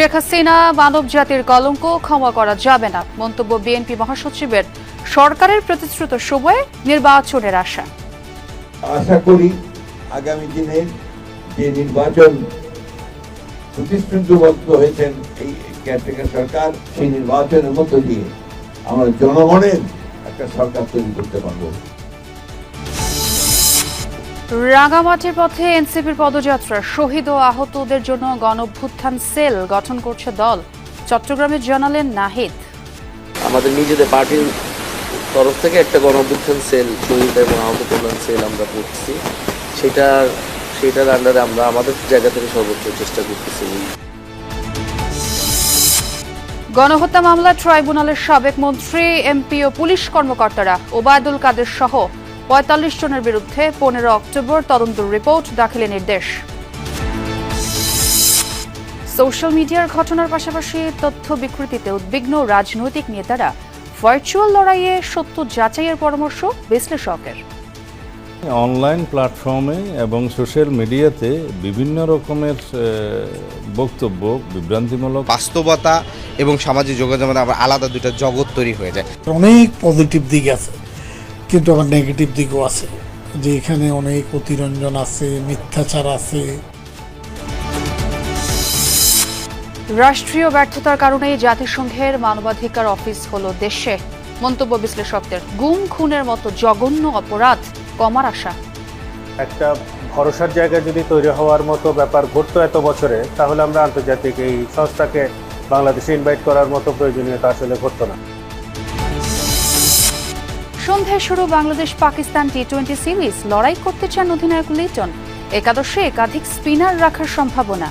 শেখ হাসিনা মানব জাতির কলঙ্ক, ক্ষমা করা যাবে না মন্তব্য বিএনপি মহাসচিবের। সরকারের প্রতিশ্রুত সময়ে নির্বাচনের আশা। আশা করি আগামী দিনে যে নির্বাচন প্রতিশ্রুতিবদ্ধ হয়েছেন এই কেয়ারটেকার সরকার, সেই নির্বাচনের মধ্য দিয়ে আমরা জনগণের একটা সরকার তৈরি করতে পারবো। রাঙামাটির পথে এনসিপির পদযাত্রা, শহীদ ও আহতদের জন্য গণঅভ্যুত্থান সেল গঠন করছে দল। চট্টগ্রামে জানালেন নাহিদ। আমাদের নিজেদের পার্টির তরফ থেকে একটা গণঅভ্যুত্থান সেল, শহীদ এবং আহত কল্যাণ সেল আমরা করছি। সেটার আন্ডারে আমরা আমাদের জায়গা থেকে সর্বোচ্চ চেষ্টা করতেছি। গণহত্যা মামলা ট্রাইব্যুনালের সাবেক মন্ত্রী, এমপি ও পুলিশ কর্মকর্তারা ওবায়দুল কাদের সহ ৪৫ জনের বিরুদ্ধে ১৫ অক্টোবর তদন্ত রিপোর্ট দাখিলের নির্দেশ। সোশ্যাল মিডিয়ার ঘটনার পাশাপাশি তথ্য বিকৃতিতে উদ্বিগ্ন রাজনৈতিক নেতারা, ভার্চুয়াল লড়াইয়ে সত্য যাচাইয়ের পরামর্শ বিশ্লেষকের। অনলাইন প্ল্যাটফর্মে এবং সোশ্যাল মিডিয়াতে বিভিন্ন রকমের বক্তব্য বিভ্রান্তিমূলক, বাস্তবতা এবং সামাজিক যোগাযোগের আবার আলাদা দুটো জগৎ তৈরি হয়ে যায়। অনেক পজিটিভ দিক আছে, কিন্তু আবার নেগেটিভ দিকও আছে, যে এখানে অনেক অতিরঞ্জন আছে, মিথ্যাচার আছে। রাষ্ট্রীয় ব্যর্থতার কারণেই জাতিসংঘের মানবাধিকার অফিস হলো দেশে, মন্তব্য বিশ্লেষকদের। গুম খুনের মতো জঘন্য অপরাধ কমার আশা। একটা ভরসার জায়গা যদি তৈরি হওয়ার মতো ব্যাপার ঘটতো এত বছরে, তাহলে আমরা আন্তর্জাতিক এই সংস্থাকে বাংলাদেশে ইনভাইট করার মতো প্রয়োজনীয়তা আসলে ঘটতো না। সন্ধ্যায় শুরু বাংলাদেশ পাকিস্তান টি-20 সিরিজ। লড়াই করতে চান অধিনায়ক লিটন। একাদশে একাধিক স্পিনার রাখার সম্ভাবনা।